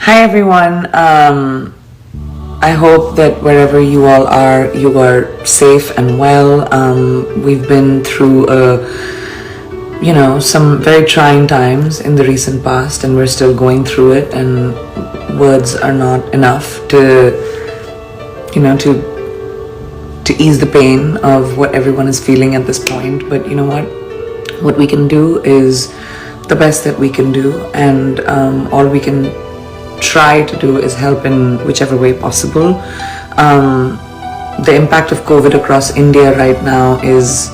Hi everyone. I hope that wherever you all are, you are safe and well. We've been through some very trying times in the recent past, and we're still going through it. And words are not enough to ease the pain of what everyone is feeling at this point. But you know what? What we can do is the best that we can do, and all we can try to do is help in whichever way possible. The impact of COVID across India right now is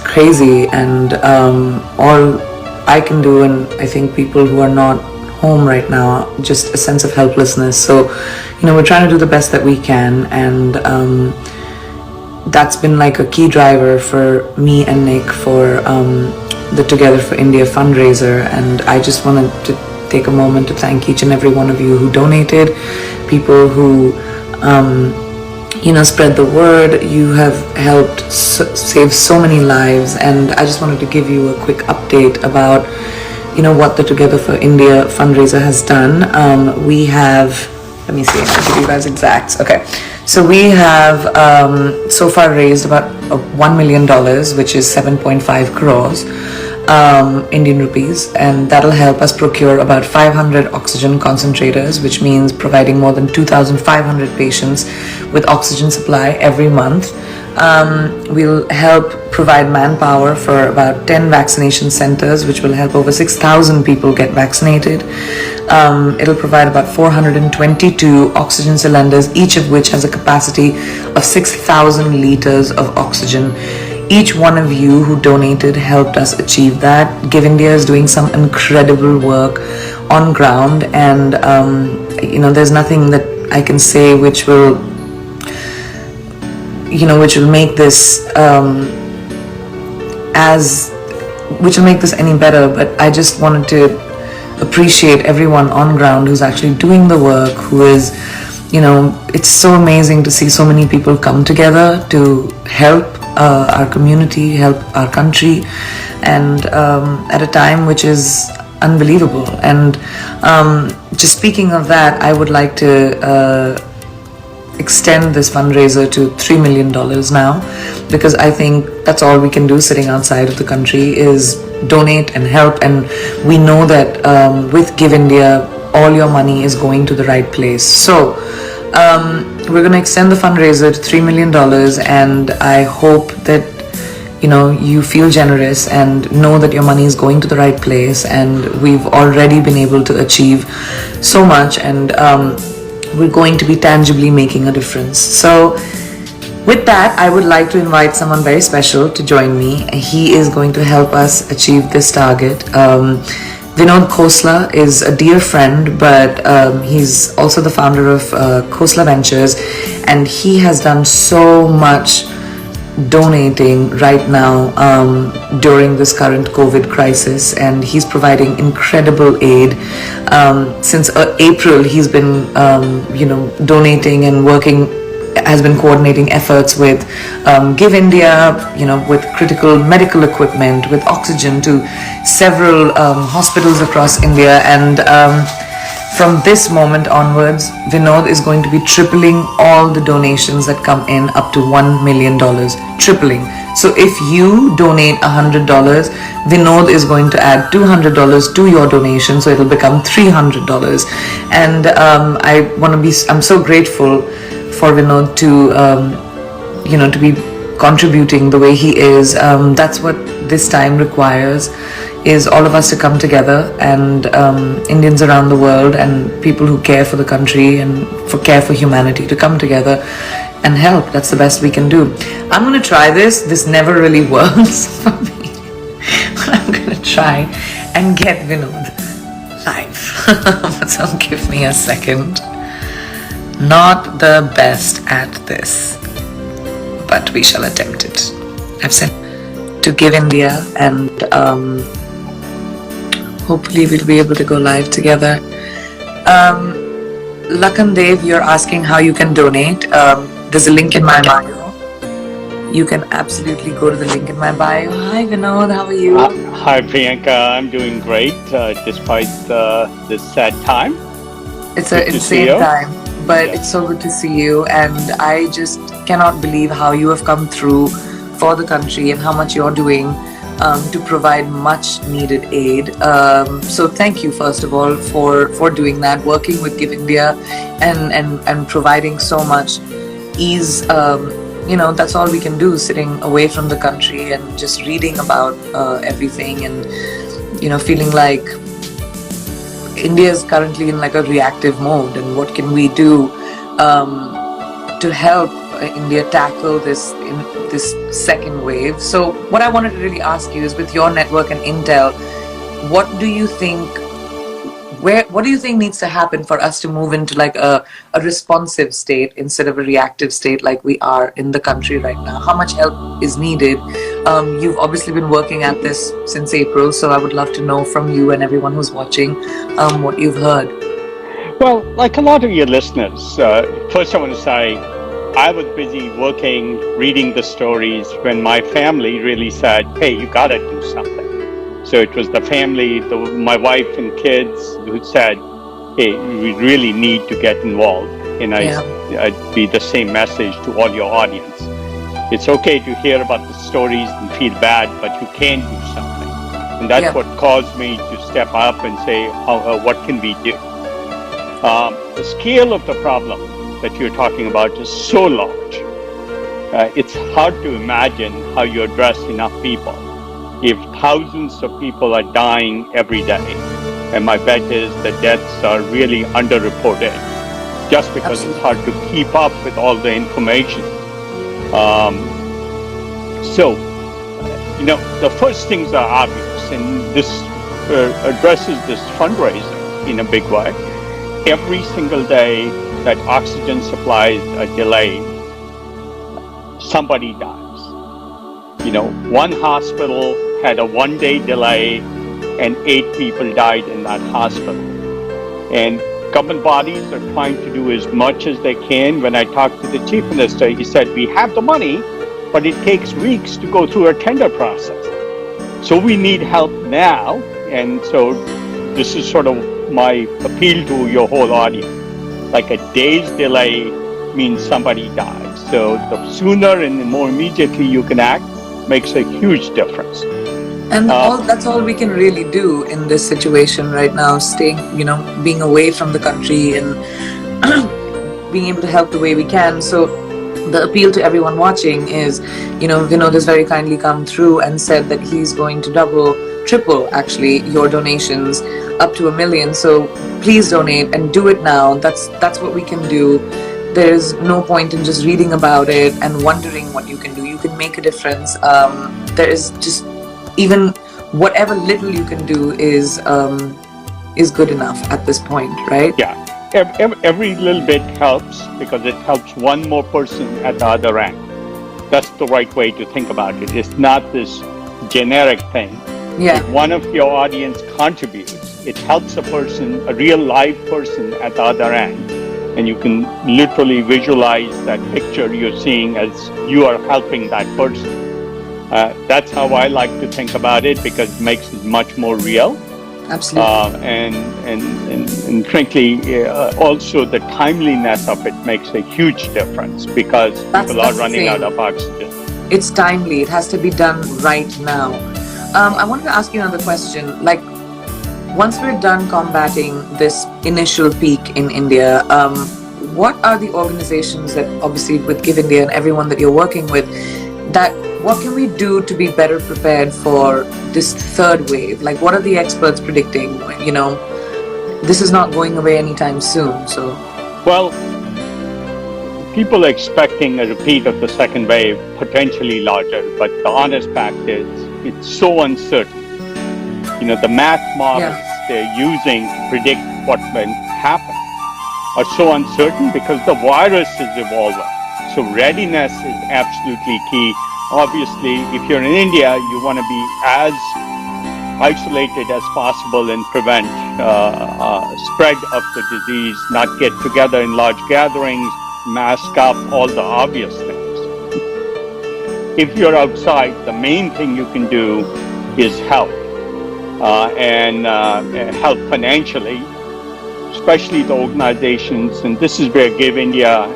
crazy, and all I can do, and I think people who are not home right now, just a sense of helplessness. So we're trying to do the best that we can, and that's been like a key driver for me and Nick for the Together for India fundraiser. And I just wanted to take a moment to thank each and every one of you who donated, people who spread the word. You have helped save so many lives, and I just wanted to give you a quick update about what the Together for India fundraiser has done. We have, let me see, I'll give you guys exacts. Okay, so we have so far raised about $1 million, which is 7.5 crores Indian rupees, and that'll help us procure about 500 oxygen concentrators, which means providing more than 2,500 patients with oxygen supply every month. We'll help provide manpower for about 10 vaccination centers, which will help over 6,000 people get vaccinated. It'll provide about 422 oxygen cylinders, each of which has a capacity of 6,000 liters of oxygen. Each one of you who donated helped us achieve that. Give India is doing some incredible work on ground, and there's nothing that I can say which will make this any better. But I just wanted to appreciate everyone on ground who's actually doing the work, who is, it's so amazing to see so many people come together to help our community, help our country, and at a time which is unbelievable. And just speaking of that, I would like to extend this fundraiser to $3 million now, because I think that's all we can do sitting outside of the country is donate and help. And we know that with Give India, all your money is going to the right place. So we're going to extend the fundraiser to $3 million, and I hope that you feel generous and know that your money is going to the right place. And we've already been able to achieve so much, and we're going to be tangibly making a difference. So with that, I would like to invite someone very special to join me. He is going to help us achieve this target. Vinod Khosla is a dear friend, but he's also the founder of Khosla Ventures, and he has done so much donating right now during this current COVID crisis, and he's providing incredible aid. Since April, he's been donating and has been coordinating efforts with Give India, with critical medical equipment, with oxygen to several hospitals across India. And from this moment onwards, Vinod is going to be tripling all the donations that come in up to $1 million. Tripling. So if you donate $100, Vinod is going to add $200 to your donation, so it'll become $300. And I'm so grateful for Vinod to be contributing the way he is. That's what this time requires, is all of us to come together, and Indians around the world and people who care for the country and care for humanity to come together and help. That's the best we can do. I'm going to try this. This never really works for me, but I'm going to try and get Vinod live. So give me a second. Not the best at this, but we shall attempt it. I've sent to Give India, and hopefully we'll be able to go live together. Lakan Dev, you're asking how you can donate. There's a link in my bio. you can absolutely go to the link in my bio. Hi Vinod, how are you? Hi, Priyanka. I'm doing great despite this sad time. It's an Good to see insane you. time, but it's Yes. so good to see you. And I just cannot believe how you have come through for the country and how much you're doing to provide much needed aid. So thank you, first of all, for doing that, working with Give India and providing so much ease. That's all we can do, sitting away from the country and just reading about everything and, feeling like India is currently in like a reactive mode, and what can we do to help India tackle this second wave? So, what I wanted to really ask you is, with your network and intel, what do you think? What do you think needs to happen for us to move into like a responsive state instead of a reactive state like we are in the country right now? How much help is needed? You've obviously been working at this since April, so I would love to know from you and everyone who's watching what you've heard. Well, like a lot of your listeners, first I want to say I was busy working, reading the stories when my family really said, hey, you got to do something. So it was the family, my wife and kids who said, hey, we really need to get involved. And Yeah, I'd be the same message to all your audience. It's okay to hear about the stories and feel bad, but you can do something. And that's yeah, what caused me to step up and say, what can we do? The scale of the problem that you're talking about is so large. It's hard to imagine how you address enough people if thousands of people are dying every day. And my bet is the deaths are really underreported just because it's absolutely. hard to keep up with all the information. Um, so, the first things are obvious, and this addresses this fundraiser in a big way. Every single day that oxygen supplies are delayed, somebody dies. One hospital had a 1 day delay and 8 people died in that hospital. And government bodies are trying to do as much as they can. When I talked to the chief minister, he said, we have the money, but it takes weeks to go through a tender process. So we need help now. And so this is sort of my appeal to your whole audience. Like a day's delay means somebody dies. So the sooner and the more immediately you can act makes a huge difference. And Uh, that's all we can really do in this situation right now, staying, being away from the country and being able to help the way we can. So the appeal to everyone watching is, Vinod has very kindly come through and said that he's going to double, triple actually your donations up to 1 million. So please donate and do it now. That's what we can do. There's no point in just reading about it and wondering what you can do. You can make a difference. There is just even whatever little you can do is good enough at this point, right? yeah, every little bit helps because it helps one more person at the other end. That's the right way to think about it. It's not this generic thing. Yeah, If one of your audience contributes, it helps a person, a real live person at the other end. And you can literally visualize that picture you're seeing as you are helping that person. That's how I like to think about it because it makes it much more real. absolutely. And frankly, also the timeliness of it makes a huge difference because people are That's the running out thing. of oxygen. It's timely. It has to be done right now. I wanted to ask you another question. Like, once we're done combating this initial peak in India, what are the organizations that, obviously, with Give India and everyone that you're working with, that what can we do to be better prepared for this third wave? Like, what are the experts predicting? This is not going away anytime soon. So, Well, people are expecting a repeat of the second wave, potentially larger, but the honest fact is it's so uncertain. The math models yeah, they're using to predict what will happen are so uncertain because the virus is evolving. So readiness is absolutely key. Obviously, if you're in India, you want to be as isolated as possible and prevent spread of the disease, not get together in large gatherings, mask up, all the obvious things. if you're outside, the main thing you can do is help and help financially, especially the organizations. And this is where Give India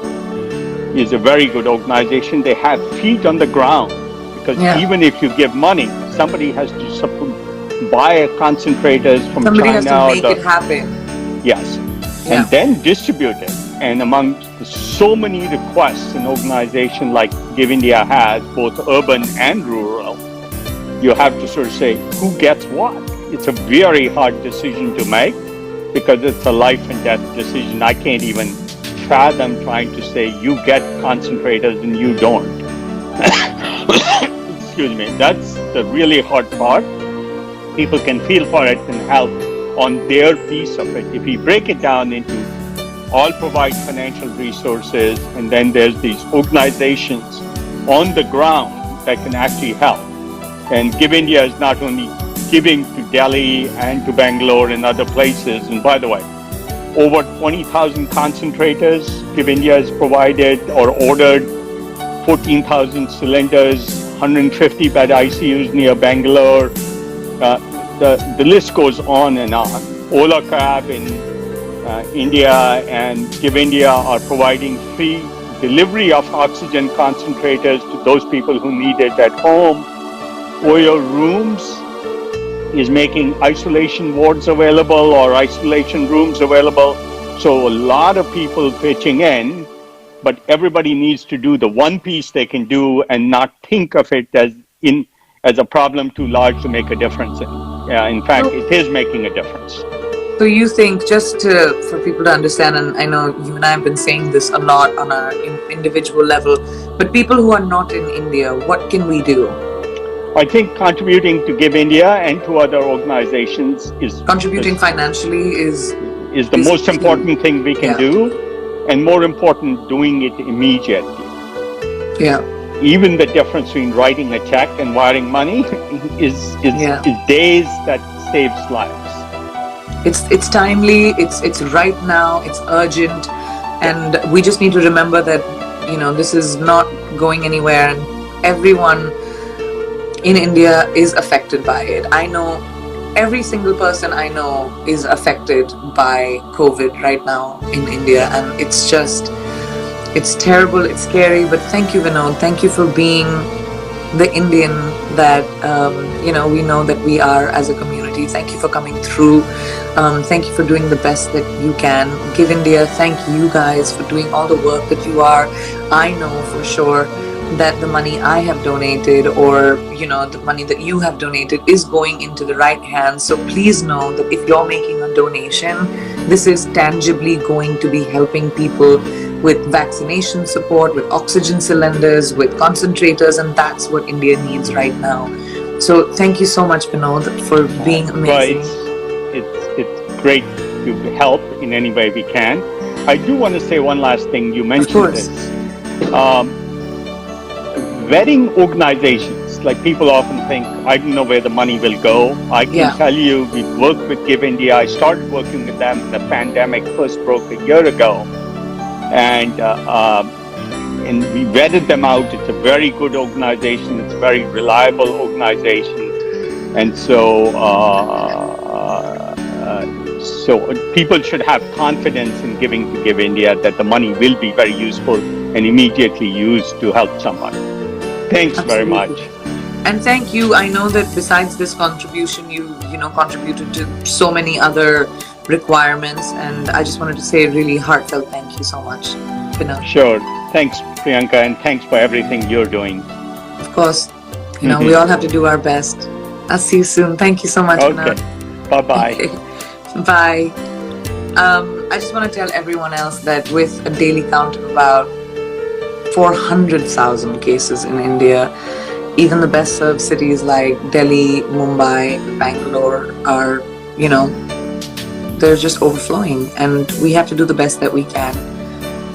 is a very good organization. They have feet on the ground because even if you give money, somebody has to buy concentrators from Somebody China. has to make it happen. Yes. And then distribute it. And among so many requests an organization like Give India has, both urban and rural, you have to sort of say, who gets what? It's a very hard decision to make because it's a life and death decision. I can't even fathom trying to say you get concentrators and you don't. Excuse me. That's the really hard part. People can feel for it and help on their piece of it. If we break it down into all provide financial resources, and then there's these organizations on the ground that can actually help. And Give India is not only giving to Delhi and to Bangalore and other places. And by the way, over 20,000 concentrators Give India has provided or ordered, 14,000 cylinders, 150 bed ICUs near Bangalore. The list goes on and on. Ola Cab in India and Give India are providing free delivery of oxygen concentrators to those people who need it at home. Oyo Rooms is making isolation wards available or isolation rooms available. So a lot of people pitching in, but everybody needs to do the one piece they can do and not think of it as a problem too large to make a difference in. In fact, it is making a difference. So you think, for people to understand, and I know you and I have been saying this a lot on an individual level, but people who are not in India, what can we do? I think contributing to Give India and to other organizations is contributing financially is the most important thing we can do, and more important, doing it immediately. Yeah. Even the difference between writing a check and wiring money is days that saves lives. It's timely. It's right now. It's urgent, and we just need to remember that this is not going anywhere, and everyone in India is affected by it. I know every single person I know is affected by COVID right now in India, and it's terrible, it's scary, but thank you, Vinod. Thank you for being the Indian that, we know that we are as a community. Thank you for coming through. Thank you for doing the best that you can. Give India, thank you guys for doing all the work that you are. I know for sure that the money I have donated or, the money that you have donated is going into the right hands. So please know that if you're making a donation, this is tangibly going to be helping people with vaccination support, with oxygen cylinders, with concentrators, and that's what India needs right now. So thank you so much, Vinod, for being amazing. It's great to help in any way we can. I do want to say one last thing. You mentioned this. Vetting organizations, like people often think, I don't know where the money will go. I can tell you, we've worked with Give India. I started working with them when the pandemic first broke a year ago. And we vetted them out. It's a very good organization. It's a very reliable organization. And so people should have confidence in giving to Give India that the money will be very useful and immediately used to help someone. Thanks very much. And thank you. I know that besides this contribution, you contributed to so many other requirements, and I just wanted to say a really heartfelt thank you so much, Vinod. Sure. Thanks, Priyanka, and thanks for everything you're doing. Of course. We all have to do our best. I'll see you soon. Thank you so much, Vinod. Bye-bye. Okay. Bye. I just want to tell everyone else that with a daily count of about 400,000 cases in India, even the best served cities like Delhi, Mumbai, Bangalore are, they're just overflowing, and we have to do the best that we can.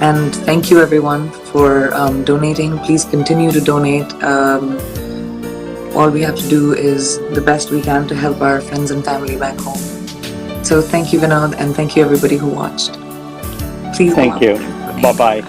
And thank you everyone for donating. Please continue to donate. All we have to do is the best we can to help our friends and family back home. So thank you, Vinod, and thank you everybody who watched. Please. Thank you. Bye-bye.